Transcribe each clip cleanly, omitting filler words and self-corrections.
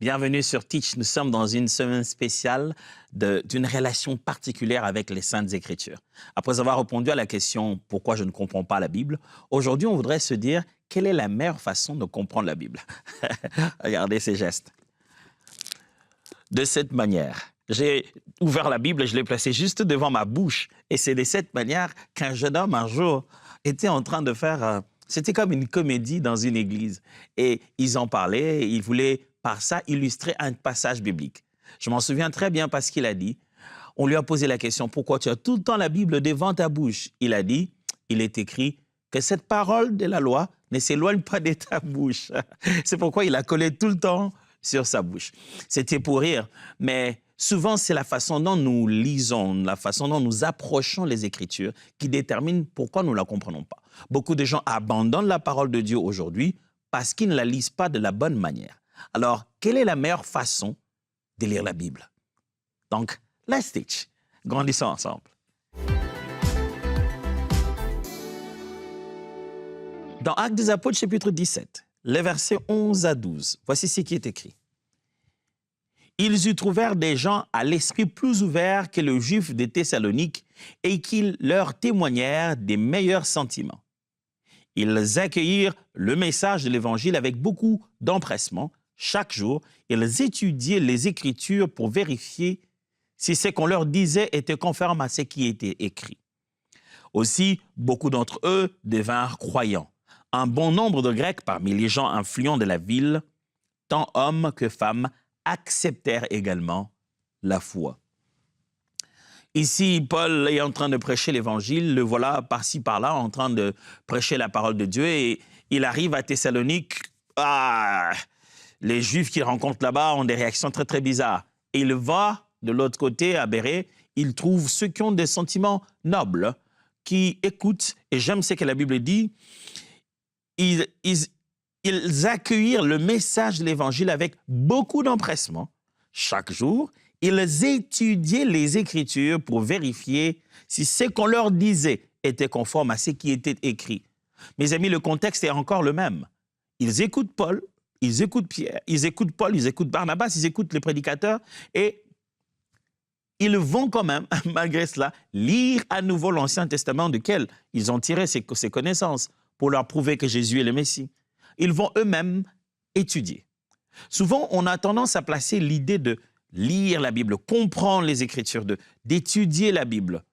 Bienvenue sur Teach. Nous sommes dans une semaine spéciale d'une relation particulière avec les Saintes Écritures. Après avoir répondu à la question « Pourquoi je ne comprends pas la Bible ?», aujourd'hui, on voudrait se dire « Quelle est la meilleure façon de comprendre la Bible ?» Regardez ces gestes. De cette manière, j'ai ouvert la Bible et je l'ai placée juste devant ma bouche. Et c'est de cette manière qu'un jeune homme, un jour, était en train de faire... C'était comme une comédie dans une église. Et ils en parlaient, ils voulaient par ça illustrer un passage biblique. Je m'en souviens très bien parce qu'il a dit, on lui a posé la question, pourquoi tu as tout le temps la Bible devant ta bouche? Il a dit, il est écrit que cette parole de la loi ne s'éloigne pas de ta bouche. C'est pourquoi il a collé tout le temps sur sa bouche. C'était pour rire, mais souvent c'est la façon dont nous lisons, la façon dont nous approchons les Écritures qui détermine pourquoi nous ne la comprenons pas. Beaucoup de gens abandonnent la parole de Dieu aujourd'hui parce qu'ils ne la lisent pas de la bonne manière. Alors, quelle est la meilleure façon de lire la Bible? Donc, let's teach. Grandissons ensemble. Dans Actes des Apôtres, chapitre 17, les versets 11 à 12, voici ce qui est écrit. Ils y trouvèrent des gens à l'esprit plus ouvert que les Juifs de Thessalonique et qui leur témoignèrent des meilleurs sentiments. Ils accueillirent le message de l'Évangile avec beaucoup d'empressement. Chaque jour, ils étudiaient les Écritures pour vérifier si ce qu'on leur disait était conforme à ce qui était écrit. Aussi, beaucoup d'entre eux devinrent croyants. Un bon nombre de Grecs parmi les gens influents de la ville, tant hommes que femmes, acceptèrent également la foi. Ici, Paul est en train de prêcher l'Évangile, le voilà par-ci, par-là, en train de prêcher la parole de Dieu, et il arrive à Thessalonique. Les Juifs qu'il rencontre là-bas ont des réactions très, très bizarres. Et il va de l'autre côté, à Bérée, il trouve ceux qui ont des sentiments nobles, qui écoutent, et j'aime ce que la Bible dit, ils accueillirent le message de l'Évangile avec beaucoup d'empressement. Chaque jour, ils étudiaient les Écritures pour vérifier si ce qu'on leur disait était conforme à ce qui était écrit. Mes amis, le contexte est encore le même. Ils écoutent Paul, ils écoutent Pierre, ils écoutent Paul, ils écoutent Barnabas, ils écoutent les prédicateurs et ils vont quand même, malgré cela, lire à nouveau l'Ancien Testament duquel ils ont tiré ces connaissances pour leur prouver que Jésus est le Messie. Ils vont eux-mêmes étudier. Souvent, on a tendance à placer l'idée de lire la Bible, comprendre les Écritures, d'étudier la Bible.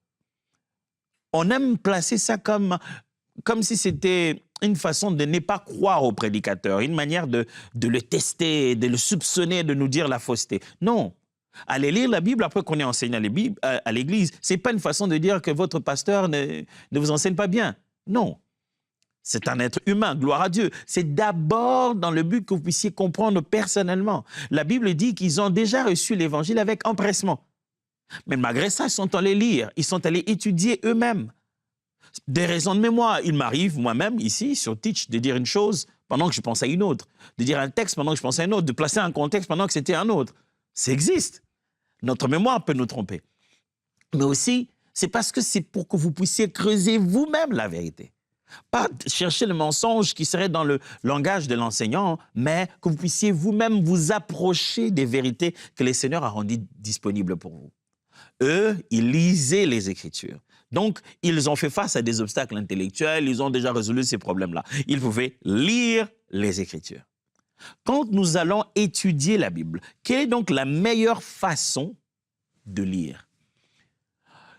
On aime placer ça comme si c'était une façon de ne pas croire au prédicateur, une manière de le tester, de le soupçonner, de nous dire la fausseté. Non. Aller lire la Bible après qu'on ait enseigné à l'Église, ce n'est pas une façon de dire que votre pasteur ne vous enseigne pas bien. Non. C'est un être humain, gloire à Dieu. C'est d'abord dans le but que vous puissiez comprendre personnellement. La Bible dit qu'ils ont déjà reçu l'Évangile avec empressement. Mais malgré ça, ils sont allés lire, ils sont allés étudier eux-mêmes. Des raisons de mémoire. Il m'arrive moi-même ici, sur Teach, de dire une chose pendant que je pense à une autre, de dire un texte pendant que je pense à un autre, de placer un contexte pendant que c'était un autre. Ça existe. Notre mémoire peut nous tromper. Mais aussi, c'est parce que c'est pour que vous puissiez creuser vous-même la vérité. Pas chercher le mensonge qui serait dans le langage de l'enseignant, mais que vous puissiez vous-même vous approcher des vérités que le Seigneur a rendues disponibles pour vous. Eux, ils lisaient les Écritures. Donc, ils ont fait face à des obstacles intellectuels, ils ont déjà résolu ces problèmes-là. Ils pouvaient lire les Écritures. Quand nous allons étudier la Bible, quelle est donc la meilleure façon de lire?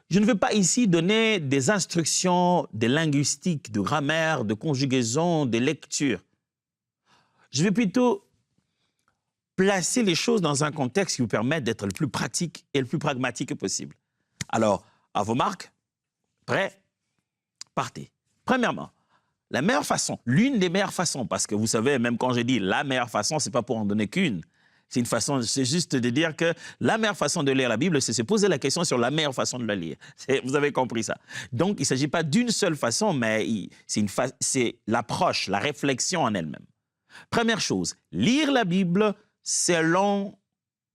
Je ne veux pas ici donner des instructions de linguistique, de grammaire, de conjugaison, de lecture. Je vais plutôt placer les choses dans un contexte qui vous permet d'être le plus pratique et le plus pragmatique possible. Alors, à vos marques, prêts, partez. Premièrement, la meilleure façon, l'une des meilleures façons, parce que vous savez, même quand j'ai dit la meilleure façon, ce n'est pas pour en donner qu'une. C'est juste de dire que la meilleure façon de lire la Bible, c'est se poser la question sur la meilleure façon de la lire. Vous avez compris ça. Donc, il ne s'agit pas d'une seule façon, mais c'est l'approche, la réflexion en elle-même. Première chose, lire la Bible selon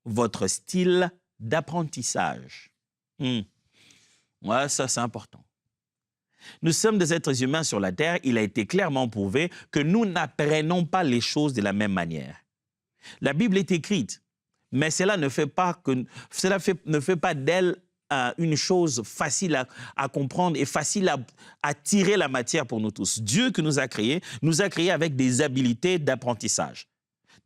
votre style d'apprentissage. Ouais, ça, c'est important. Nous sommes des êtres humains sur la terre. Il a été clairement prouvé que nous n'apprenons pas les choses de la même manière. La Bible est écrite, mais cela ne fait pas ne fait pas d'elle une chose facile à comprendre et facile à tirer la matière pour nous tous. Dieu qui nous a créés avec des habiletés d'apprentissage,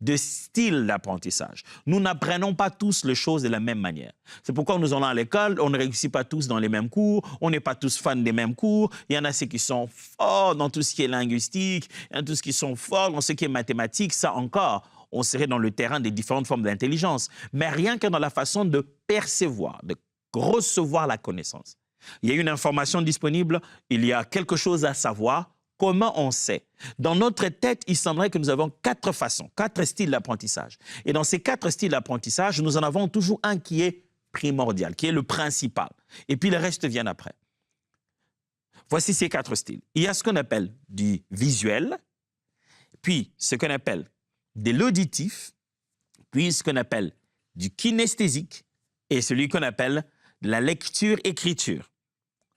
de style d'apprentissage. Nous n'apprenons pas tous les choses de la même manière. C'est pourquoi nous allons à l'école, on ne réussit pas tous dans les mêmes cours, on n'est pas tous fans des mêmes cours. Il y en a ceux qui sont forts dans tout ce qui est linguistique, il y en a tous qui sont forts dans ce qui est mathématique. Ça encore, on serait dans le terrain des différentes formes d'intelligence. Mais rien que dans la façon de percevoir, de recevoir la connaissance. Il y a une information disponible, il y a quelque chose à savoir. Comment on sait? Dans notre tête, il semblerait que nous avons 4 façons, 4 styles d'apprentissage. Et dans ces 4 styles d'apprentissage, nous en avons toujours un qui est primordial, qui est le principal. Et puis le reste vient après. Voici ces 4 styles. Il y a ce qu'on appelle du visuel, puis ce qu'on appelle de l'auditif, puis ce qu'on appelle du kinesthésique et celui qu'on appelle de la lecture-écriture.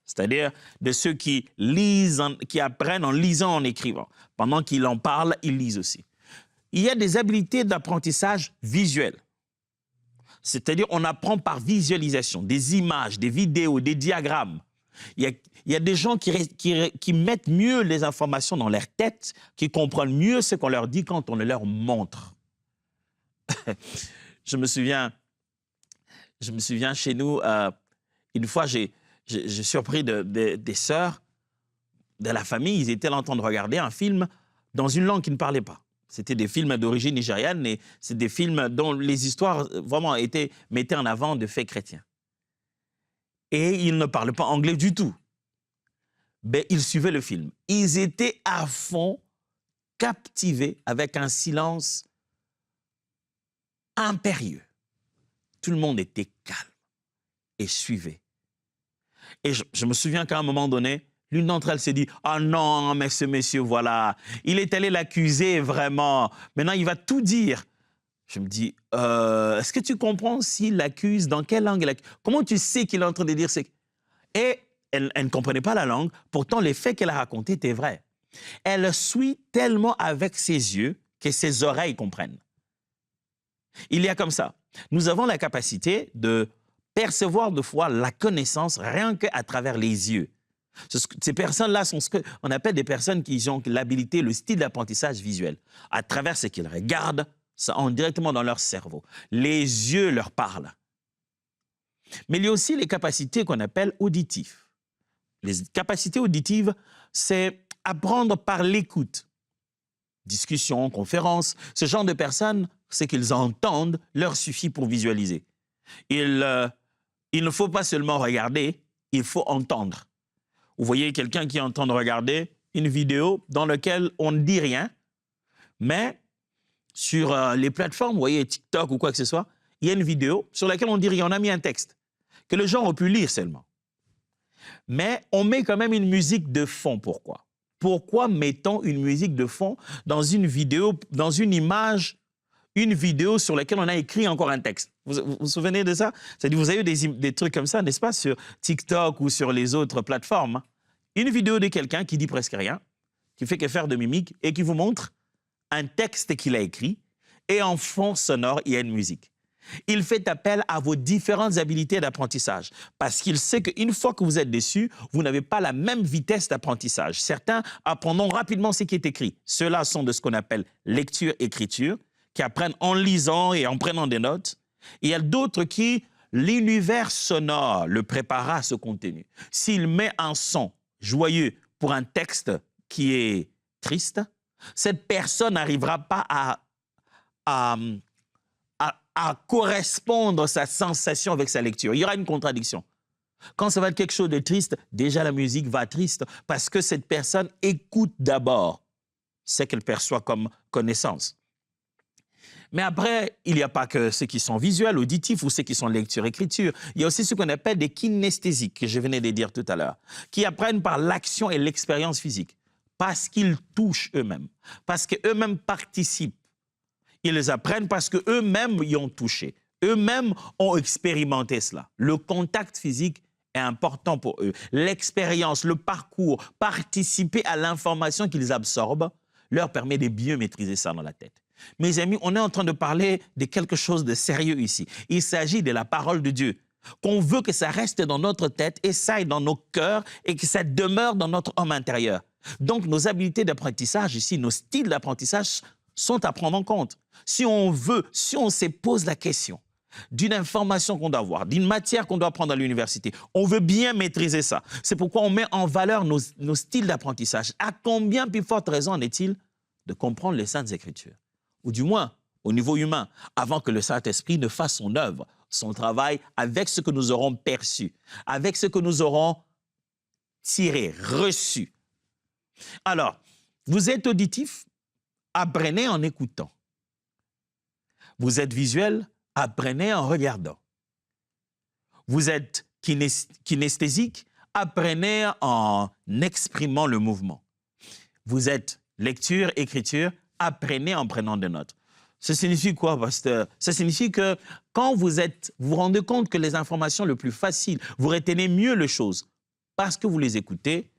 C'est-à-dire de ceux qui lisent, qui apprennent en lisant, en écrivant. Pendant qu'ils en parlent, ils lisent aussi. Il y a des habiletés d'apprentissage visuel. C'est-à-dire on apprend par visualisation, des images, des vidéos, des diagrammes. Il y a des gens qui mettent mieux les informations dans leur tête, qui comprennent mieux ce qu'on leur dit quand on le leur montre. Je me souviens chez nous, une fois, j'ai surpris des sœurs de la famille. Ils étaient là en train de regarder un film dans une langue qu'ils ne parlaient pas. C'était des films d'origine nigériane et c'est des films dont les histoires vraiment mettaient en avant de faits chrétiens. Et ils ne parlaient pas anglais du tout. Mais ils suivaient le film. Ils étaient à fond, captivés, avec un silence impérieux. Tout le monde était calme et suivait. Et je me souviens qu'à un moment donné, l'une d'entre elles s'est dit « Ah non, mais ce monsieur, voilà, il est allé l'accuser vraiment. Maintenant, il va tout dire. » Je me dis « Est-ce que tu comprends s'il l'accuse? Dans quelle langue il accuse? Comment tu sais qu'il est en train de dire ce... » Et elle ne comprenait pas la langue. Pourtant, les faits qu'elle a racontés étaient vrais. Elle suit tellement avec ses yeux que ses oreilles comprennent. Il y a comme ça. Nous avons la capacité de percevoir de fois la connaissance rien qu'à travers les yeux. Ces personnes-là sont ce qu'on appelle des personnes qui ont l'habilité, le style d'apprentissage visuel. À travers ce qu'ils regardent, ça entre directement dans leur cerveau. Les yeux leur parlent. Mais il y a aussi les capacités qu'on appelle auditives. Les capacités auditives, c'est apprendre par l'écoute. Discussion, conférence, ce genre de personnes, ce qu'ils entendent leur suffit pour visualiser. Il ne faut pas seulement regarder, il faut entendre. Vous voyez quelqu'un qui est en train de regarder une vidéo dans laquelle on ne dit rien, mais sur les plateformes, vous voyez TikTok ou quoi que ce soit, il y a une vidéo sur laquelle on dit rien, on a mis un texte que les gens ont pu lire seulement. Mais on met quand même une musique de fond. Pourquoi? Pourquoi mettons une musique de fond dans une vidéo, dans une image, une vidéo sur laquelle on a écrit encore un texte? Vous vous souvenez de ça? C'est-à-dire, vous avez des trucs comme ça, n'est-ce pas, sur TikTok ou sur les autres plateformes. Une vidéo de quelqu'un qui dit presque rien, qui fait que faire de mimique et qui vous montre un texte qu'il a écrit et en fond sonore, il y a une musique. Il fait appel à vos différentes habiletés d'apprentissage parce qu'il sait qu'une fois que vous êtes dessus, vous n'avez pas la même vitesse d'apprentissage. Certains apprendront rapidement ce qui est écrit. Ceux-là sont de ce qu'on appelle lecture-écriture, qui apprennent en lisant et en prenant des notes. Et il y a d'autres qui, l'univers sonore le préparera à ce contenu. S'il met un son joyeux pour un texte qui est triste, cette personne n'arrivera pas à correspondre sa sensation avec sa lecture. Il y aura une contradiction. Quand ça va être quelque chose de triste, déjà la musique va triste parce que cette personne écoute d'abord ce qu'elle perçoit comme connaissance. Mais après, il n'y a pas que ceux qui sont visuels, auditifs ou ceux qui sont lecture-écriture. Il y a aussi ce qu'on appelle des kinesthésiques, que je venais de dire tout à l'heure, qui apprennent par l'action et l'expérience physique, parce qu'ils touchent eux-mêmes, parce qu'eux-mêmes participent. Ils les apprennent parce qu'eux-mêmes y ont touché. Eux-mêmes ont expérimenté cela. Le contact physique est important pour eux. L'expérience, le parcours, participer à l'information qu'ils absorbent leur permet de bien maîtriser ça dans la tête. Mes amis, on est en train de parler de quelque chose de sérieux ici. Il s'agit de la parole de Dieu. Qu'on veut que ça reste dans notre tête et ça aille dans nos cœurs et que ça demeure dans notre homme intérieur. Donc, nos habiletés d'apprentissage ici, nos styles d'apprentissage sont à prendre en compte. Si on se pose la question d'une information qu'on doit avoir, d'une matière qu'on doit prendre à l'université, on veut bien maîtriser ça. C'est pourquoi on met en valeur nos styles d'apprentissage. À combien plus forte raison en est-il de comprendre les Saintes Écritures? Ou du moins, au niveau humain, avant que le Saint-Esprit ne fasse son œuvre, son travail avec ce que nous aurons perçu, avec ce que nous aurons tiré, reçu. Alors, vous êtes auditif, apprenez en écoutant. Vous êtes visuel, apprenez en regardant. Vous êtes kinesthésique, apprenez en exprimant le mouvement. Vous êtes lecture, écriture, apprenez en prenant des notes. Ça signifie quoi, pasteur? Ça signifie que quand vous vous rendez compte que les informations les plus faciles, vous retenez mieux les choses parce que vous les écoutez,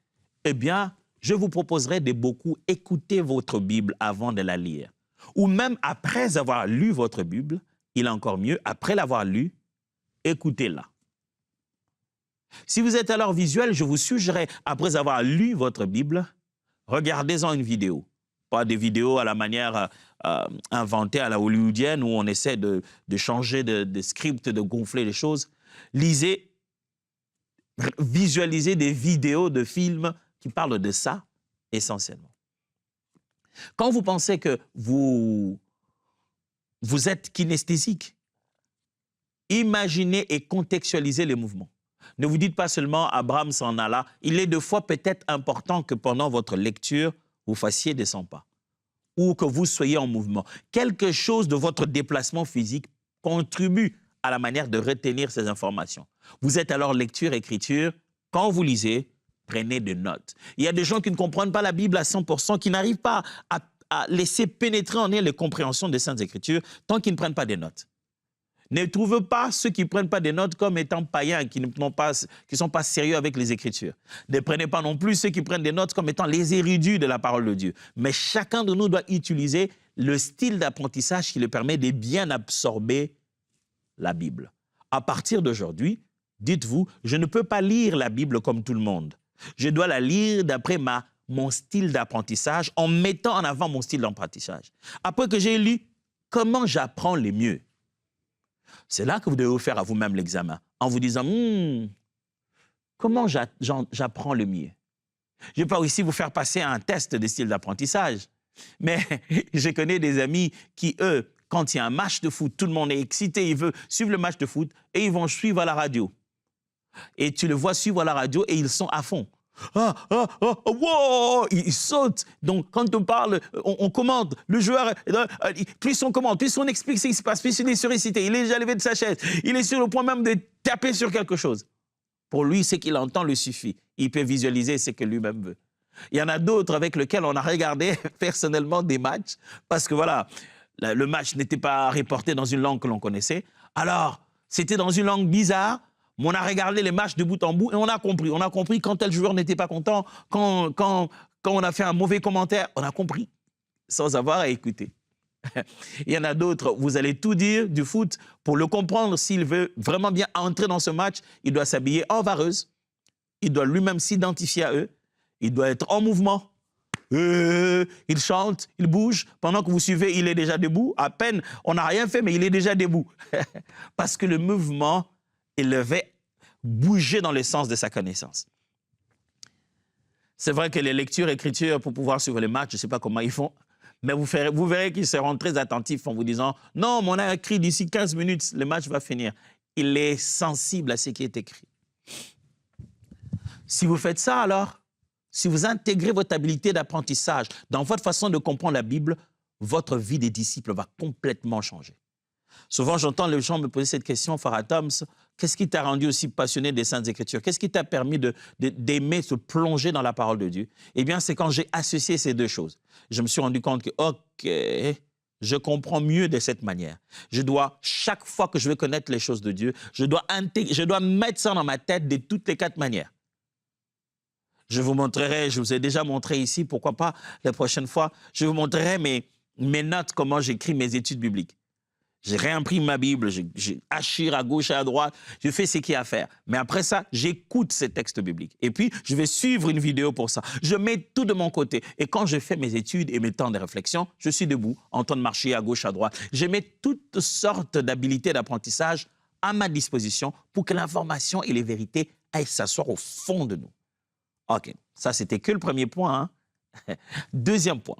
eh bien, je vous proposerai de beaucoup écouter votre Bible avant de la lire. Ou même après avoir lu votre Bible, il est encore mieux, après l'avoir lu, écoutez-la. Si vous êtes alors visuel, je vous suggérerais, après avoir lu votre Bible, regardez-en une vidéo. Pas des vidéos à la manière inventée à la hollywoodienne où on essaie de changer de script, de gonfler les choses. Lisez, visualisez des vidéos de films qui parlent de ça essentiellement. Quand vous pensez que vous êtes kinesthésique, imaginez et contextualisez les mouvements. Ne vous dites pas seulement Abraham s'en alla. Il est des fois peut-être important que pendant votre lecture, vous fassiez des 100 pas ou que vous soyez en mouvement. Quelque chose de votre déplacement physique contribue à la manière de retenir ces informations. Vous êtes alors lecture, écriture. Quand vous lisez, prenez des notes. Il y a des gens qui ne comprennent pas la Bible à 100%, qui n'arrivent pas à laisser pénétrer en eux les compréhensions des Saintes Écritures tant qu'ils ne prennent pas des notes. Ne trouvez pas ceux qui ne prennent pas des notes comme étant païens, qui ne sont pas sérieux avec les Écritures. Ne prenez pas non plus ceux qui prennent des notes comme étant les érudits de la parole de Dieu. Mais chacun de nous doit utiliser le style d'apprentissage qui lui permet de bien absorber la Bible. À partir d'aujourd'hui, dites-vous, je ne peux pas lire la Bible comme tout le monde. Je dois la lire d'après mon style d'apprentissage, en mettant en avant mon style d'apprentissage. Après que j'ai lu, comment j'apprends le mieux? C'est là que vous devez vous faire à vous-même l'examen, en vous disant, comment j'apprends le mieux? Je ne vais pas aussi vous faire passer un test de style d'apprentissage, mais je connais des amis qui, eux, quand il y a un match de foot, tout le monde est excité, ils veulent suivre le match de foot et ils vont suivre à la radio. Et tu le vois suivre à la radio et ils sont à fond. Wow, ils sautent. Donc, quand on parle, on commande. Le joueur, plus on commande, plus on explique ce qui se passe, plus il est surexcité, il est déjà levé de sa chaise, il est sur le point même de taper sur quelque chose. Pour lui, ce qu'il entend lui suffit. Il peut visualiser ce que lui-même veut. Il y en a d'autres avec lesquels on a regardé personnellement des matchs, parce que voilà, le match n'était pas reporté dans une langue que l'on connaissait. Alors, c'était dans une langue bizarre. Mais on a regardé les matchs de bout en bout et on a compris. On a compris quand tel joueur n'était pas content, quand on a fait un mauvais commentaire, on a compris, sans avoir à écouter. Il y en a d'autres, vous allez tout dire du foot. Pour le comprendre, s'il veut vraiment bien entrer dans ce match, il doit s'habiller en vareuse, il doit lui-même s'identifier à eux, il doit être en mouvement. Il chante, il bouge. Pendant que vous suivez, il est déjà debout. À peine, on n'a rien fait, mais il est déjà debout. Parce que le mouvement, il devait bouger dans le sens de sa connaissance. C'est vrai que les lectures, écritures, pour pouvoir suivre les matchs, je ne sais pas comment ils font, mais vous verrez qu'ils seront très attentifs en vous disant « Non, mais on a écrit d'ici 15 minutes, le match va finir. » Il est sensible à ce qui est écrit. Si vous faites ça, alors, si vous intégrez votre habilité d'apprentissage dans votre façon de comprendre la Bible, votre vie des disciples va complètement changer. Souvent, j'entends les gens me poser cette question, Farah Toms, qu'est-ce qui t'a rendu aussi passionné des Saintes Écritures? Qu'est-ce qui t'a permis d'aimer se plonger dans la parole de Dieu? Eh bien, c'est quand j'ai associé ces deux choses. Je me suis rendu compte que, OK, je comprends mieux de cette manière. Je dois, chaque fois que je veux connaître les choses de Dieu, je dois mettre ça dans ma tête de toutes les 4 manières. Je vous montrerai, je vous ai déjà montré ici, pourquoi pas la prochaine fois, je vous montrerai mes notes, comment j'écris mes études bibliques. Je réimprime ma Bible, je hachire à gauche et à droite, je fais ce qu'il y a à faire. Mais après ça, j'écoute ces textes bibliques. Et puis, je vais suivre une vidéo pour ça. Je mets tout de mon côté. Et quand je fais mes études et mes temps de réflexion, je suis debout, en train de marcher à gauche, à droite. Je mets toutes sortes d'habilités d'apprentissage à ma disposition pour que l'information et les vérités aillent s'asseoir au fond de nous. OK, ça, c'était que le premier point. Hein? Deuxième point,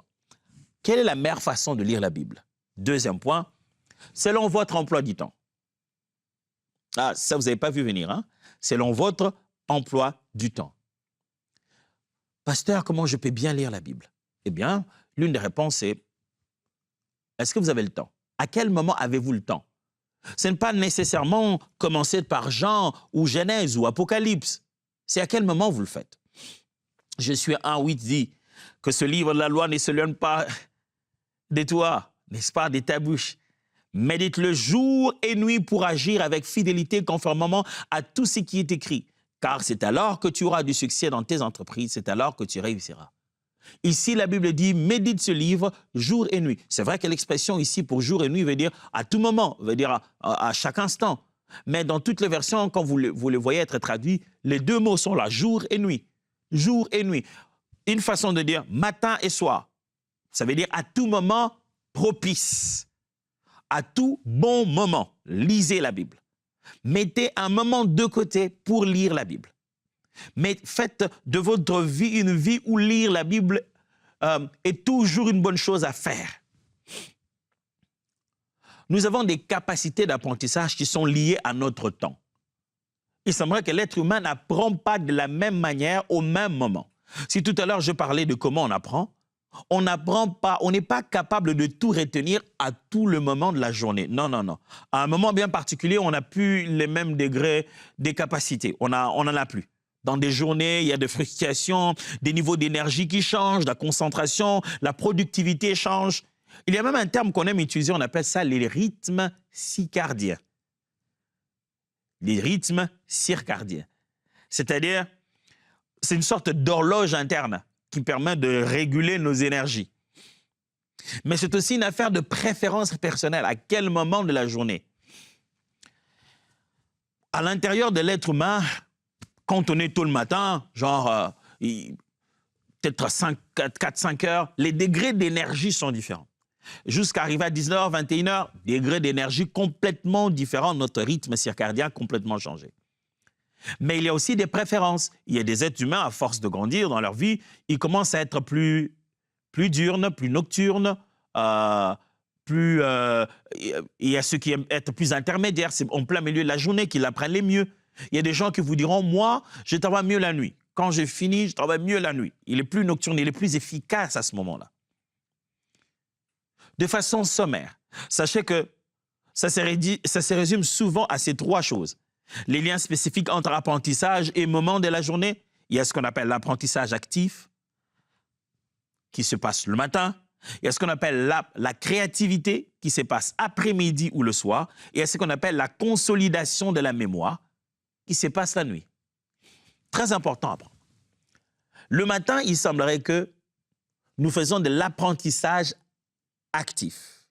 quelle est la meilleure façon de lire la Bible? Deuxième point, selon votre emploi du temps. Ah, ça, vous n'avez pas vu venir, hein? Selon votre emploi du temps. Pasteur, comment je peux bien lire la Bible? Eh bien, l'une des réponses est, est-ce que vous avez le temps? À quel moment avez-vous le temps? Ce n'est pas nécessairement commencer par Jean ou Genèse ou Apocalypse. C'est à quel moment vous le faites. Je suis 1:8 dit que ce livre de la loi ne s'éloigne pas de toi, n'est-ce pas, de ta bouche. Médite-le jour et nuit pour agir avec fidélité conformément à tout ce qui est écrit. Car c'est alors que tu auras du succès dans tes entreprises, c'est alors que tu réussiras. Ici, la Bible dit, médite ce livre jour et nuit. C'est vrai que l'expression ici pour jour et nuit veut dire à tout moment, veut dire à chaque instant. Mais dans toutes les versions, quand vous le voyez être traduit, les deux mots sont là, jour et nuit. Jour et nuit. Une façon de dire matin et soir. Ça veut dire à tout moment propice. À tout bon moment, lisez la Bible. Mettez un moment de côté pour lire la Bible. Mais faites de votre vie une vie où lire la Bible est toujours une bonne chose à faire. Nous avons des capacités d'apprentissage qui sont liées à notre temps. Il semblerait que l'être humain n'apprend pas de la même manière au même moment. Si tout à l'heure je parlais de comment on apprend, on n'apprend pas, on n'est pas capable de tout retenir à tout le moment de la journée. Non, non, non. À un moment bien particulier, on n'a plus les mêmes degrés des capacités. On n'en a plus. Dans des journées, il y a des frustrations, des niveaux d'énergie qui changent, la concentration, la productivité change. Il y a même un terme qu'on aime utiliser, on appelle ça les rythmes circadiens. Les rythmes circadiens. C'est-à-dire, c'est une sorte d'horloge interne qui permet de réguler nos énergies. Mais c'est aussi une affaire de préférence personnelle. À quel moment de la journée? À l'intérieur de l'être humain, quand on est tôt le matin, genre peut-être 4-5 heures, les degrés d'énergie sont différents. Jusqu'à arriver à 19h, 21h, degrés d'énergie complètement différents, notre rythme circadien complètement changé. Mais il y a aussi des préférences. Il y a des êtres humains, à force de grandir dans leur vie, ils commencent à être plus diurnes, plus nocturnes, il y a ceux qui aiment être plus intermédiaires, c'est en plein milieu de la journée qu'ils apprennent les mieux. Il y a des gens qui vous diront, moi, je travaille mieux la nuit. Quand j'ai fini, je travaille mieux la nuit. Il est plus nocturne, il est plus efficace à ce moment-là. De façon sommaire, sachez que ça se résume souvent à ces trois choses. Les liens spécifiques entre apprentissage et moment de la journée, il y a ce qu'on appelle l'apprentissage actif, qui se passe le matin. Il y a ce qu'on appelle la créativité, qui se passe après-midi ou le soir. Et il y a ce qu'on appelle la consolidation de la mémoire, qui se passe la nuit. Très important à apprendre. Le matin, il semblerait que nous faisons de l'apprentissage actif.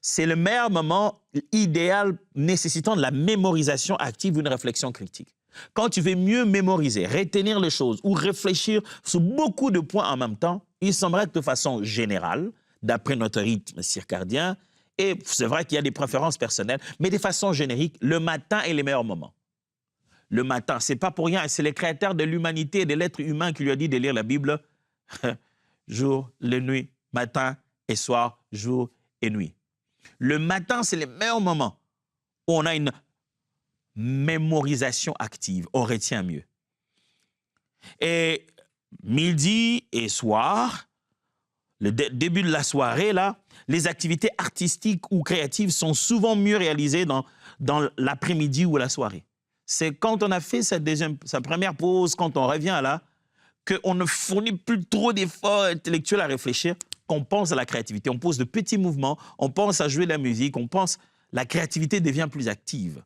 C'est le meilleur moment idéal nécessitant de la mémorisation active ou une réflexion critique. Quand tu veux mieux mémoriser, retenir les choses ou réfléchir sur beaucoup de points en même temps, il semblerait que de façon générale, d'après notre rythme circadien, et c'est vrai qu'il y a des préférences personnelles, mais de façon générique, le matin est le meilleur moment. Le matin, c'est pas pour rien, c'est le créateur de l'humanité et de l'être humain qui lui a dit de lire la Bible jour, la nuit, matin et soir, jour et nuit. Le matin, c'est le meilleur moment où on a une mémorisation active, on retient mieux. Et midi et soir, le début de la soirée, là, les activités artistiques ou créatives sont souvent mieux réalisées dans l'après-midi ou la soirée. C'est quand on a fait sa première pause, quand on revient là, qu'on ne fournit plus trop d'efforts intellectuels à réfléchir, qu'on pense à la créativité. On pose de petits mouvements, on pense à jouer de la musique, la créativité devient plus active.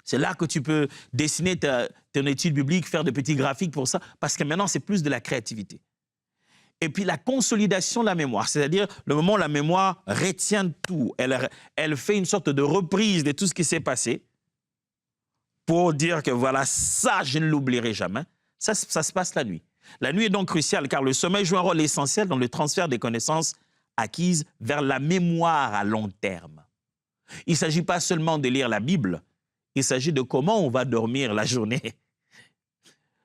C'est là que tu peux dessiner ton étude biblique, faire de petits graphiques pour ça, parce que maintenant, c'est plus de la créativité. Et puis la consolidation de la mémoire, c'est-à-dire le moment où la mémoire retient tout. Elle fait une sorte de reprise de tout ce qui s'est passé pour dire que voilà, ça, je ne l'oublierai jamais. Ça se passe la nuit. La nuit est donc cruciale car le sommeil joue un rôle essentiel dans le transfert des connaissances acquises vers la mémoire à long terme. Il ne s'agit pas seulement de lire la Bible, il s'agit de comment on va dormir la journée.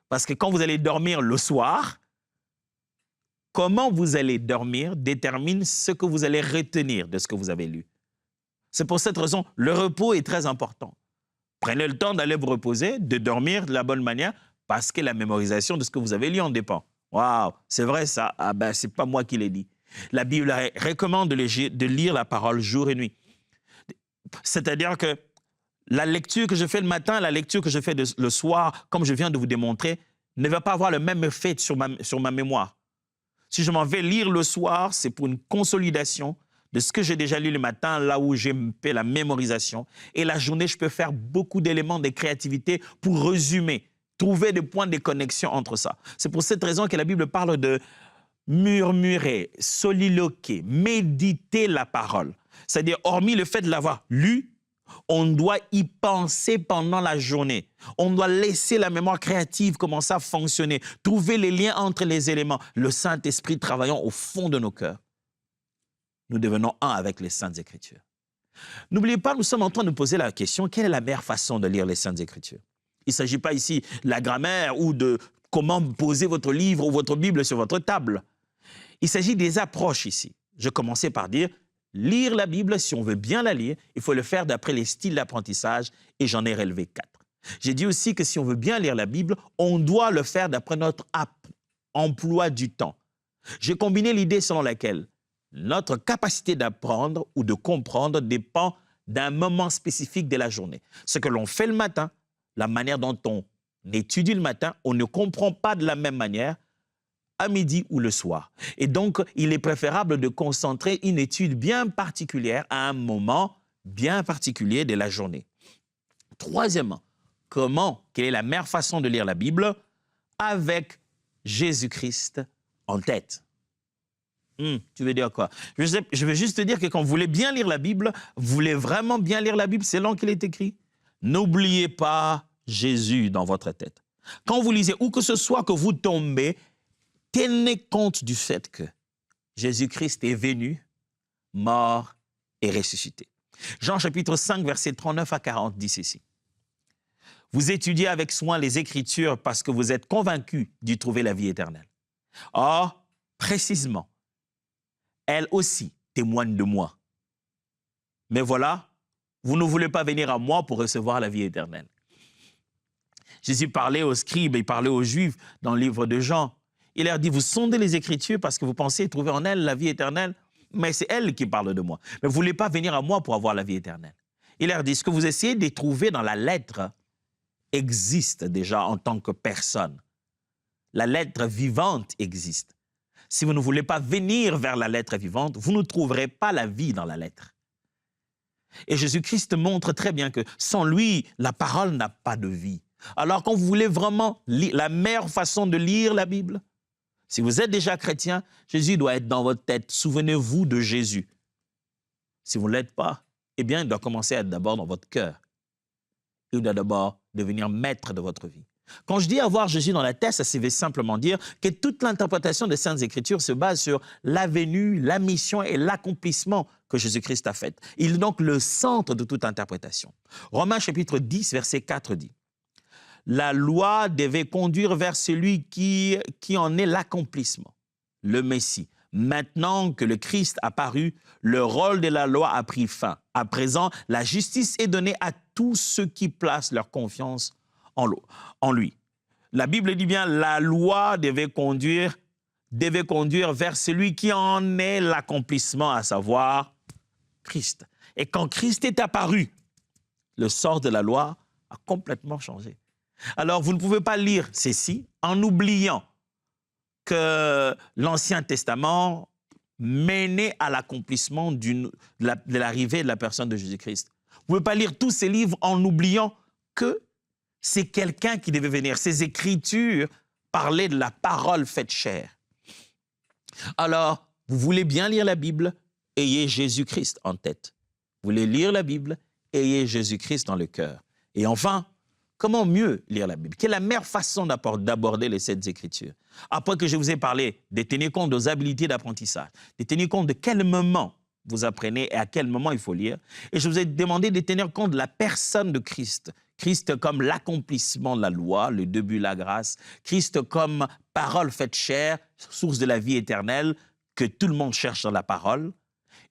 Parce que quand vous allez dormir le soir, comment vous allez dormir détermine ce que vous allez retenir de ce que vous avez lu. C'est pour cette raison, le repos est très important. Prenez le temps d'aller vous reposer, de dormir de la bonne manière, parce que la mémorisation de ce que vous avez lu en dépend. Waouh, c'est vrai ça? Ah ben, c'est pas moi qui l'ai dit. La Bible recommande de lire la parole jour et nuit. C'est-à-dire que la lecture que je fais le matin, la lecture que je fais le soir, comme je viens de vous démontrer, ne va pas avoir le même effet sur ma mémoire. Si je m'en vais lire le soir, c'est pour une consolidation de ce que j'ai déjà lu le matin, là où j'ai fait la mémorisation. Et la journée, je peux faire beaucoup d'éléments de créativité pour résumer, trouver des points de connexion entre ça. C'est pour cette raison que la Bible parle de murmurer, soliloquer, méditer la parole. C'est-à-dire, hormis le fait de l'avoir lu, on doit y penser pendant la journée. On doit laisser la mémoire créative commencer à fonctionner, trouver les liens entre les éléments. Le Saint-Esprit travaillant au fond de nos cœurs. Nous devenons un avec les Saintes Écritures. N'oubliez pas, nous sommes en train de poser la question, quelle est la meilleure façon de lire les Saintes Écritures? Il ne s'agit pas ici de la grammaire ou de comment poser votre livre ou votre Bible sur votre table. Il s'agit des approches ici. Je commençais par dire, lire la Bible, si on veut bien la lire, il faut le faire d'après les styles d'apprentissage et j'en ai relevé 4. J'ai dit aussi que si on veut bien lire la Bible, on doit le faire d'après notre emploi du temps. J'ai combiné l'idée selon laquelle notre capacité d'apprendre ou de comprendre dépend d'un moment spécifique de la journée. Ce que l'on fait le matin, la manière dont on étudie le matin, on ne comprend pas de la même manière à midi ou le soir. Et donc, il est préférable de concentrer une étude bien particulière à un moment bien particulier de la journée. Troisièmement, quelle est la meilleure façon de lire la Bible? Avec Jésus-Christ en tête. Tu veux dire quoi? Je veux juste te dire que quand vous voulez bien lire la Bible, vous voulez vraiment bien lire la Bible, c'est là qu'il est écrit. N'oubliez pas Jésus dans votre tête. Quand vous lisez, où que ce soit que vous tombez, tenez compte du fait que Jésus-Christ est venu, mort et ressuscité. Jean chapitre 5, versets 39 à 40 dit ceci. Vous étudiez avec soin les Écritures parce que vous êtes convaincus d'y trouver la vie éternelle. Or, précisément, elles aussi témoignent de moi. Mais voilà, vous ne voulez pas venir à moi pour recevoir la vie éternelle. Jésus parlait aux scribes, il parlait aux Juifs dans le livre de Jean. Il leur dit, vous sondez les Écritures parce que vous pensez trouver en elles la vie éternelle, mais c'est elle qui parle de moi. Mais vous ne voulez pas venir à moi pour avoir la vie éternelle. Il leur dit, ce que vous essayez de trouver dans la lettre existe déjà en tant que personne. La lettre vivante existe. Si vous ne voulez pas venir vers la lettre vivante, vous ne trouverez pas la vie dans la lettre. Et Jésus-Christ montre très bien que sans lui, la parole n'a pas de vie. Alors quand vous voulez vraiment la meilleure façon de lire la Bible, si vous êtes déjà chrétien, Jésus doit être dans votre tête. Souvenez-vous de Jésus. Si vous ne l'êtes pas, eh bien, il doit commencer à être d'abord dans votre cœur. Il doit d'abord devenir maître de votre vie. Quand je dis avoir Jésus dans la tête, ça veut simplement dire que toute l'interprétation des Saintes Écritures se base sur la venue, la mission et l'accomplissement que Jésus-Christ a fait. Il est donc le centre de toute interprétation. Romains chapitre 10, verset 4 dit « La loi devait conduire vers celui qui en est l'accomplissement, le Messie. Maintenant que le Christ a paru, le rôle de la loi a pris fin. À présent, la justice est donnée à tous ceux qui placent leur confiance en lui. » La Bible dit bien, la loi devait conduire vers celui qui en est l'accomplissement, à savoir Christ. Et quand Christ est apparu, le sort de la loi a complètement changé. Alors, vous ne pouvez pas lire ceci en oubliant que l'Ancien Testament menait à l'accomplissement de l'arrivée de la personne de Jésus-Christ. Vous ne pouvez pas lire tous ces livres en oubliant que c'est quelqu'un qui devait venir. Ces Écritures parlaient de la parole faite chair. Alors, vous voulez bien lire la Bible, ayez Jésus-Christ en tête. Vous voulez lire la Bible, ayez Jésus-Christ dans le cœur. Et enfin, comment mieux lire la Bible? Quelle est la meilleure façon d'aborder les Saintes Écritures? Après que je vous ai parlé de tenir compte de vos habiletés d'apprentissage, de tenir compte de quel moment vous apprenez et à quel moment il faut lire, et je vous ai demandé de tenir compte de la personne de Christ. Christ comme l'accomplissement de la loi, le début de la grâce. Christ comme parole faite chair, source de la vie éternelle, que tout le monde cherche dans la parole.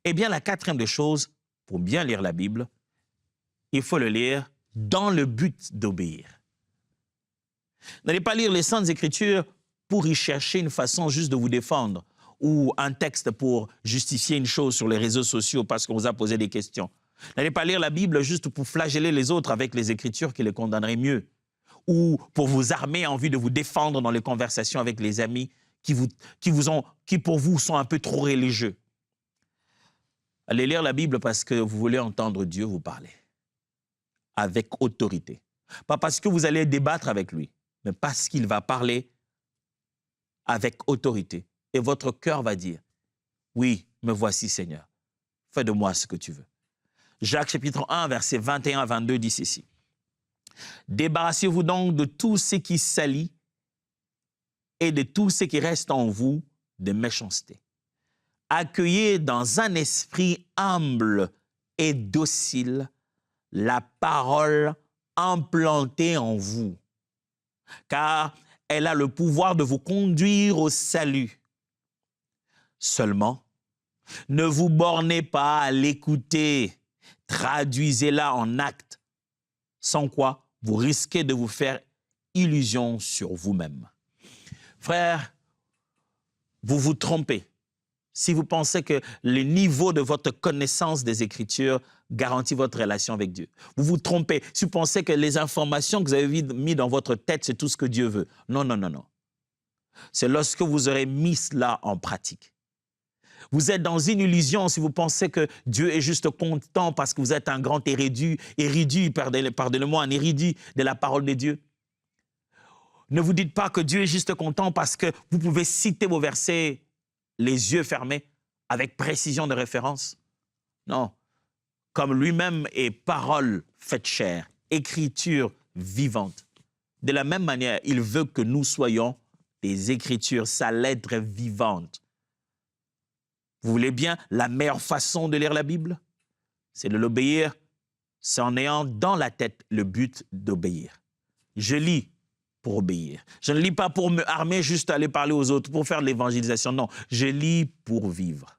Eh bien, la quatrième des choses, pour bien lire la Bible, il faut le lire dans le but d'obéir. N'allez pas lire les Saintes Écritures pour y chercher une façon juste de vous défendre ou un texte pour justifier une chose sur les réseaux sociaux parce qu'on vous a posé des questions. N'allez pas lire la Bible juste pour flageller les autres avec les Écritures qui les condamneraient mieux ou pour vous armer en vue de vous défendre dans les conversations avec les amis qui pour vous sont un peu trop religieux. Allez lire la Bible parce que vous voulez entendre Dieu vous parler avec autorité. Pas parce que vous allez débattre avec lui, mais parce qu'il va parler avec autorité. Et votre cœur va dire, oui, me voici Seigneur, fais de moi ce que tu veux. Jacques chapitre 1, versets 21 à 22 dit ceci. Débarrassez-vous donc de tout ce qui salit et de tout ce qui reste en vous de méchanceté. Accueillez dans un esprit humble et docile la parole implantée en vous, car elle a le pouvoir de vous conduire au salut. Seulement, ne vous bornez pas à l'écouter, traduisez-la en actes, sans quoi vous risquez de vous faire illusion sur vous-même. Frères, vous vous trompez si vous pensez que le niveau de votre connaissance des Écritures garantit votre relation avec Dieu. Vous vous trompez si vous pensez que les informations que vous avez mises dans votre tête, c'est tout ce que Dieu veut. Non, non, non, non. C'est lorsque vous aurez mis cela en pratique. Vous êtes dans une illusion si vous pensez que Dieu est juste content parce que vous êtes un grand érudit, pardonnez-moi, un érudit de la parole de Dieu. Ne vous dites pas que Dieu est juste content parce que vous pouvez citer vos versets les yeux fermés, avec précision de référence. Non, comme lui-même est parole faite chair, écriture vivante. De la même manière, il veut que nous soyons des Écritures, sa lettre vivante. Vous voulez bien la meilleure façon de lire la Bible? C'est de l'obéir, c'est en ayant dans la tête le but d'obéir. Je lis pour obéir. Je ne lis pas pour me armer, juste aller parler aux autres, pour faire de l'évangélisation. Non, je lis pour vivre.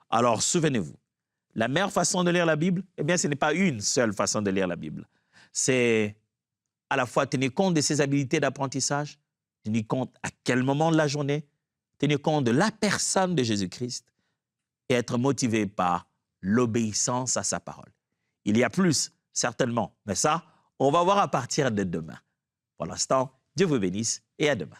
Alors, souvenez-vous, la meilleure façon de lire la Bible, eh bien, ce n'est pas une seule façon de lire la Bible. C'est à la fois tenir compte de ses habiletés d'apprentissage, tenir compte à quel moment de la journée, tenir compte de la personne de Jésus-Christ et être motivé par l'obéissance à sa parole. Il y a plus, certainement, mais ça, on va voir à partir de demain. Pour l'instant, Dieu vous bénisse et à demain.